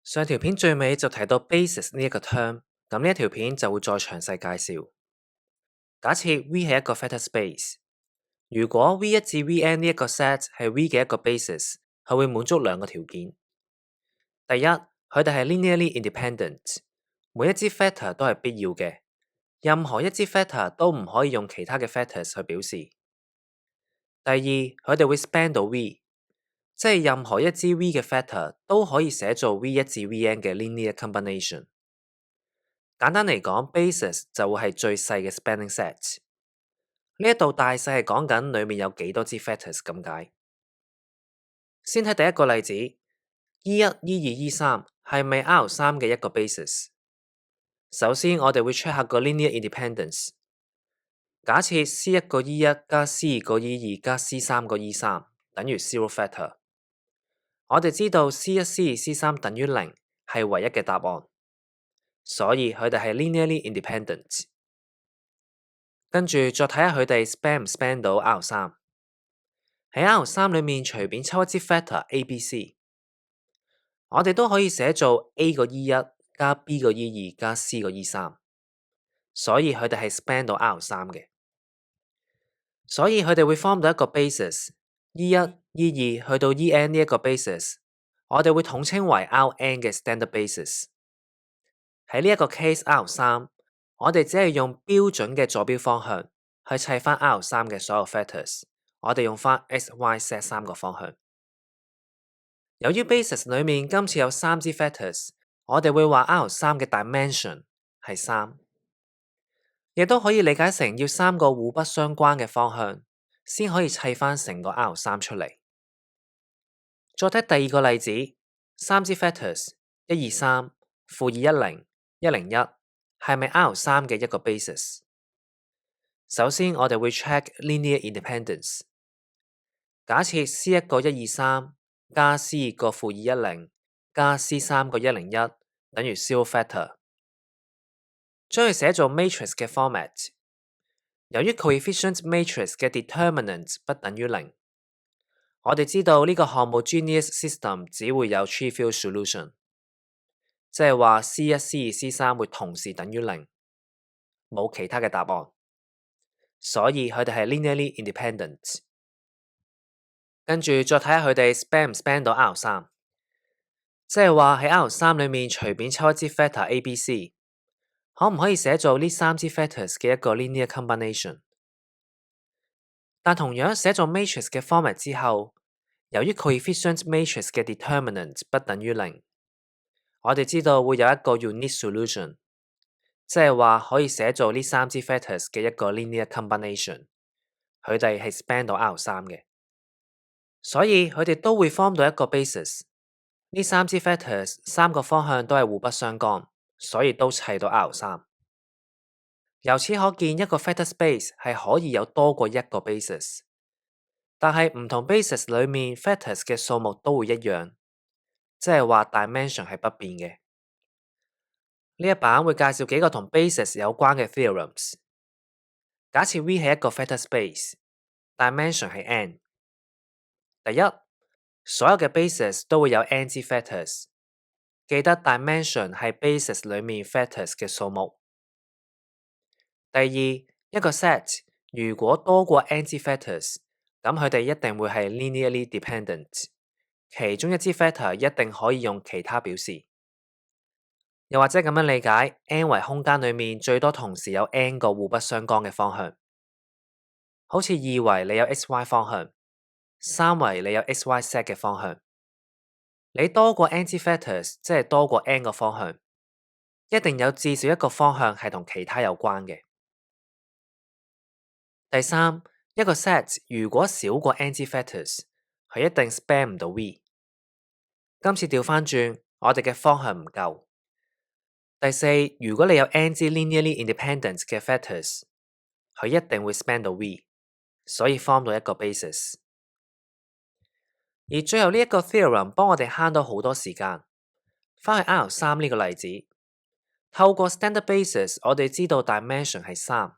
上條片最尾就提到 basis 呢一個 term， 咁呢一條片就會再詳細介紹。假設 V 係一個 vector space， 如果 V1 至 Vn 呢一個 set 係 V 嘅一個 basis， 係會滿足兩個條件。第一，佢哋係 linearly independent， 每一支 vector 都係必要嘅，任何一支 vector 都唔可以用其他嘅 vectors 去表示。第二，佢哋會 span 到 V， 即係任何一支 V 嘅 vector 都可以寫做 V1 至 Vn 嘅 linear combination。簡單嚟講 ，basis 就會係最細嘅 spanning set。呢一度大細係講緊裡面有幾多支 vectors 咁解。先睇第一個例子 ，E1、E2、E3 係咪 R3 嘅一個 basis？ 首先我哋會 check 下個 linear independence。假設 C1 個 E1 加 C2 個 E2 加 C3 個 E3 等於 zero vector。我哋知道 C1、C2、C3 等於0係唯一嘅答案，所以佢哋係 linearly independent。跟住再睇下佢哋 span 唔 span 到 R3。喺 R3 裏面隨便抽一支 vector A、B、C， 我哋都可以寫做 A 個 E1 加 B 個 E2 加 C 個 E3， 所以佢哋係 span 到 R3 嘅。所以佢哋會 form 到一個 basis E1、E2 去到 En 呢一個 basis， 我哋會統稱為 Rn 嘅 standard basis。喺呢一個 case R3， 我哋只係用標準嘅坐標方向去砌翻 R3 嘅所有 vectors， 我哋用翻 x、y、z 三個方向。由於 basis 裏面今次有3支 vectors， 我哋會話 R3 嘅 dimension 係3，亦都可以理解成要3個互不相關嘅方向先可以砌翻成個 R3 出嚟。再睇第二個例子，3支 vectors 1、2、3、-2、10、1、0、1係咪 R3 嘅一個 basis？ 首先我哋會 check linear independence。假設 C1 個1、2、3加 C2 個-2、10加 C3 個1、0、1等於 zero vector， 將佢寫做 matrix 嘅 format。由於 coefficient matrix 嘅 determinant 不等於0，我哋知道呢個 homogeneous system 只會有 trivial solution， 即係話 C1、C2、C3 會同時等於0，冇其他嘅答案，所以佢哋係 linearly independent。跟住再睇下佢哋 span 唔 span 到 R3， 即係話喺 R3 裏面隨便抽一支 vector A、B、C， 可唔可以寫做呢3支 vectors 嘅一個 linear combination？ 但同樣寫做 matrix 嘅 format 之後，由於 coefficient matrix 嘅 determinant 不等於0，我哋知道會有一個 unique solution， 即係話可以寫做呢3支 vectors 嘅一個 linear combination， 佢哋係 span 到 R3 嘅。所以佢哋都會 form 到一個 basis， 呢3支 vectors 3個方向都係互不相干，所以都砌到 R3。由此可見，一個 vector space 係可以有多過一個 basis， 但係唔同 basis 裏面 vectors 嘅數目都會一樣，即係話 dimension 係不變嘅。呢一版會介紹幾個同 basis 有關嘅 theorems。假設 V 係一個 vector space，dimension 係 n。第一，所有嘅 basis 都會有 n 支 vectors， 記得 dimension 係 basis 裏面 vectors 嘅數目。第二，一個 set 如果多過 n 支 vectors， 咁佢哋一定會係 linearly dependent， 其中一支 vector 一定可以用其他表示。又或者咁樣理解 ，n 為空間裏面最多同時有 n 個互不相干嘅方向，好似2維你有 x、y 方向，3維你有 x、y、z 嘅方向，你多過 n 支 vectors， 即係多過 n 個方向，一定有至少一個方向係同其他有關嘅。第三，一個 set 如果少過 n 支 vectors， 佢一定 span 唔到 V。今次調翻轉，我哋嘅方向唔夠。第四，如果你有 n 支 linearly independent 嘅 vectors， 佢一定會 span 到 V， 所以 form 到一個 basis。而最後呢一個 theorem 幫我哋慳到好多時間。翻去 R3 呢個例子，透過 standard basis， 我哋知道 dimension 係3，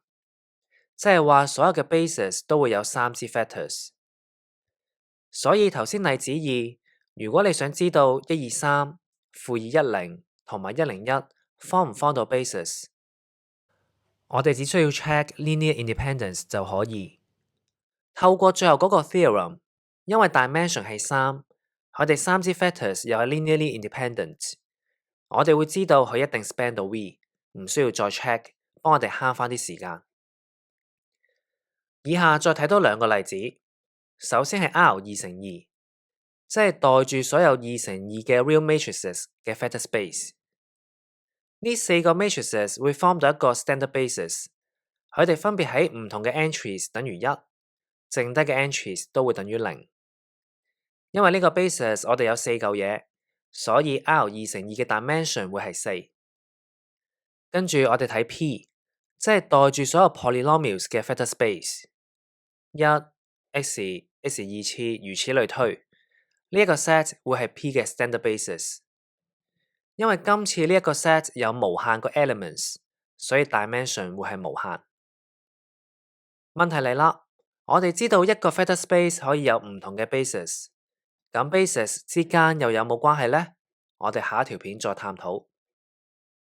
即係話所有嘅 basis 都會有3支 vectors。所以頭先例子2，如果你想知道1、2、3 -210同埋101方唔方到 basis？我哋只需要 check linear independence 就可以。透過最後嗰個 theorem， 因為 dimension 係3，佢哋3支 factors又係 linearly independent， 我哋會知道佢一定 span 到 V， 唔需要再 check， 幫我哋慳返啲時間。以下再睇多兩個例子，首先係 R2×2，即係袋住所有2×2嘅 real matrices 嘅 factor space。呢4個 matrices 會 form 到一個 standard basis， 佢哋分別喺唔同嘅 entries 等於1，剩低嘅 entries 都會等於0。因為呢個 basis 我哋有4嚿嘢，所以 R2×2嘅 dimension 會係4。跟住我哋睇 P， 即係袋住所有 polynomials 嘅 factor space。1 x x2 次，如此類推。呢一個 set 會係 P 嘅 standard basis。因為今次呢一個 set 有無限個 elements， 所以 dimension 會係無限。問題嚟啦，我哋知道一個 factor space 可以有唔同嘅 basis，咁 basis 之間又有冇關係呢？我哋下一條片再探討。